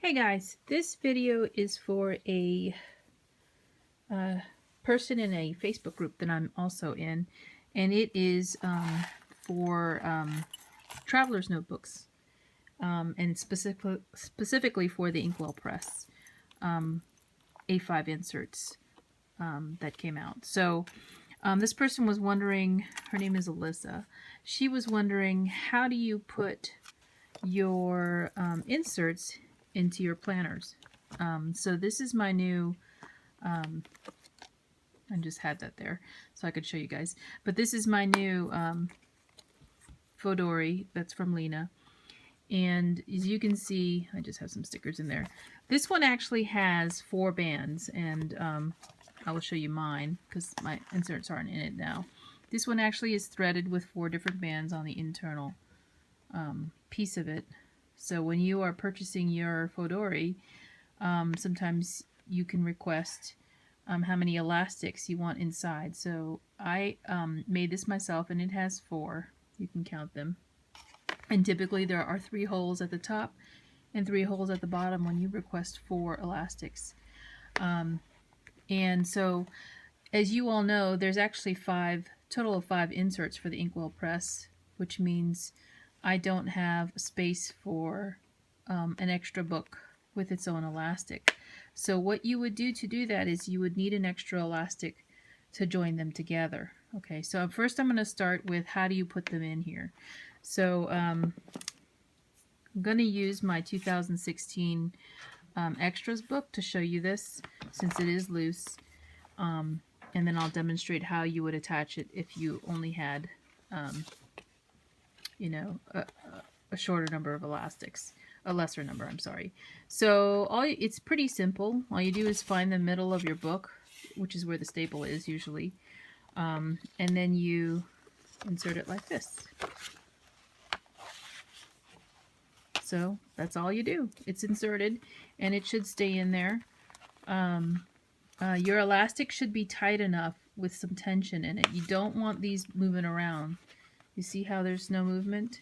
Hey guys, this video is for a person in a Facebook group that I'm also in, and it is for traveler's notebooks, and specifically for the Inkwell Press A5 inserts that came out. So this person was wondering, her name is Alyssa, she was wondering, how do you put your inserts into your planners? So this is my new, I just had that there so I could show you guys, but this is my new Fodori that's from Lena, and as you can see, I just have some stickers in there. This one actually has 4 bands, and I will show you mine because my inserts aren't in it now. This one actually is threaded with 4 different bands on the internal piece of it. So when you are purchasing your Fodori, sometimes you can request how many elastics you want inside. So I made this myself, and it has 4. You can count them. And typically there are 3 holes at the top and 3 holes at the bottom when you request 4 elastics. And so, as you all know, there's actually total of 5 inserts for the Inkwell Press, which means I don't have space for an extra book with its own elastic. So what you would do to do that is you would need an extra elastic to join them together. Okay, so first I'm going to start with how do you put them in here. So I'm going to use my 2016 extras book to show you this, since it is loose, and then I'll demonstrate how you would attach it if you only had you know, a shorter number of elastics, a lesser number, I'm sorry. So it's pretty simple. All you do is find the middle of your book, which is where the staple is usually, and then you insert it like this. So that's all you do. It's inserted, and it should stay in there. Your elastic should be tight enough with some tension in it. You don't want these moving around. You see how there's no movement?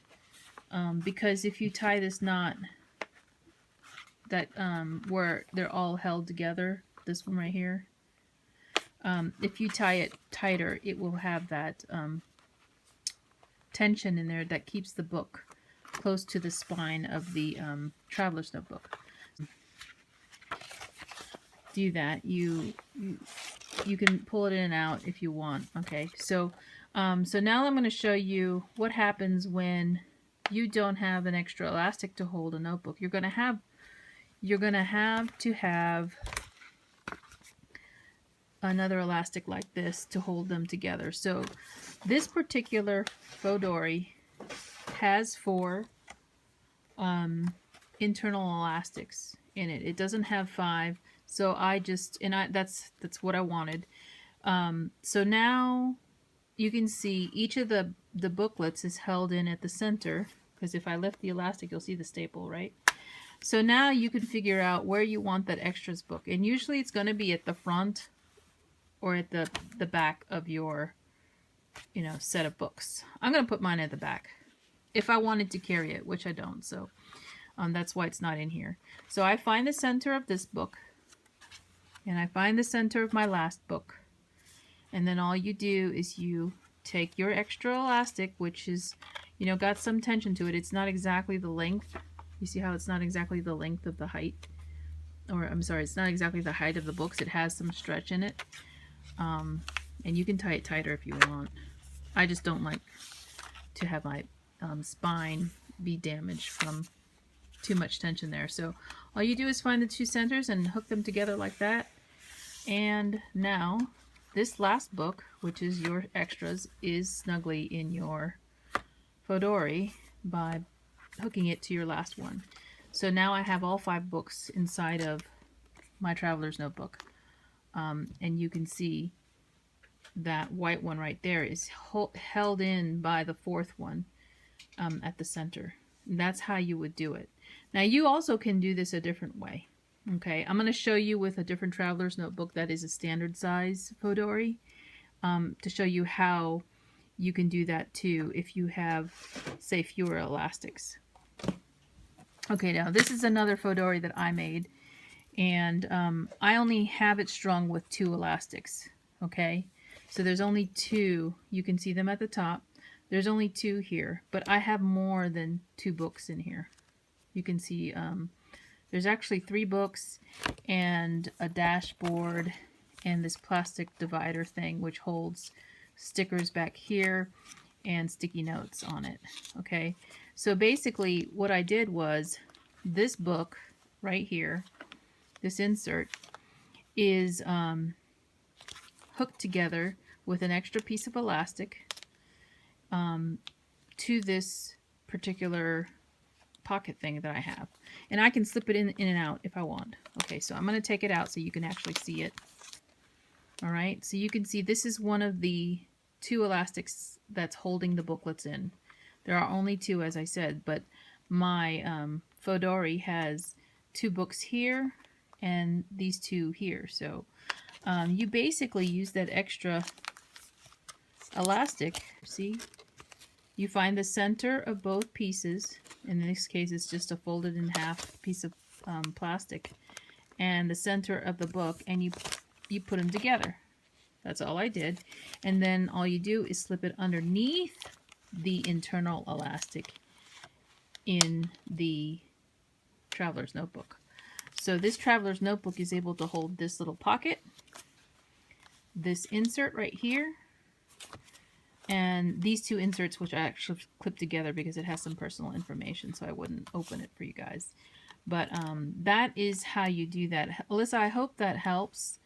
Because if you tie this knot that where they're all held together, this one right here, if you tie it tighter, it will have that tension in there that keeps the book close to the spine of the traveler's notebook. Do that. You can pull it in and out if you want. Okay, so so now I'm going to show you what happens when you don't have an extra elastic to hold a notebook. You're going to have to have another elastic like this to hold them together. So this particular Fodori has 4 internal elastics in it. It doesn't have 5, so that's what I wanted. So now you can see each of the booklets is held in at the center, because if I lift the elastic, you'll see the staple, right? So now you can figure out where you want that extras book, and usually it's going to be at the front or at the back of your set of books. I'm going to put mine at the back if I wanted to carry it, which I don't, so that's why it's not in here. So I find the center of this book, and I find the center of my last book, and then all you do is you take your extra elastic, which is got some tension to it. It's not exactly the length. You see how it's not exactly the length of the height, or I'm sorry, it's not exactly the height of the books. It has some stretch in it, and you can tie it tighter if you want. I just don't like to have my spine be damaged from too much tension there. So all you do is find the 2 centers and hook them together like that. And now this last book, which is your extras, is snugly in your Fodori by hooking it to your last one. So now I have all 5 books inside of my traveler's notebook, and you can see that white one right there is held in by the 4th one at the center. And that's how you would do it. Now you also can do this a different way. Okay, I'm going to show you with a different traveler's notebook that is a standard size Fodori, to show you how you can do that too if you have, say, fewer elastics. Okay, now this is another Fodori that I made, and I only have it strung with 2 elastics. Okay, so there's only 2. You can see them at the top. There's only 2 here, but I have more than 2 books in here. You can see there's actually 3 books and a dashboard and this plastic divider thing which holds stickers back here and sticky notes on it. Okay, so basically what I did was this book right here, this insert, is hooked together with an extra piece of elastic to this particular pocket thing that I have. And I can slip it in and out if I want. Okay, so I'm going to take it out so you can actually see it. All right, so you can see this is one of the 2 elastics that's holding the booklets in. There are only 2, as I said, but my Fodori has 2 books here and these 2 here. So you basically use that extra elastic. See, you find the center of both pieces. In this case, it's just a folded in half piece of plastic, and the center of the book, and you put them together. That's all I did. And then all you do is slip it underneath the internal elastic in the Traveler's Notebook. So this Traveler's Notebook is able to hold this little pocket, this insert right here, and these 2 inserts, which I actually clipped together because it has some personal information, so I wouldn't open it for you guys. But that is how you do that. Alyssa, I hope that helps.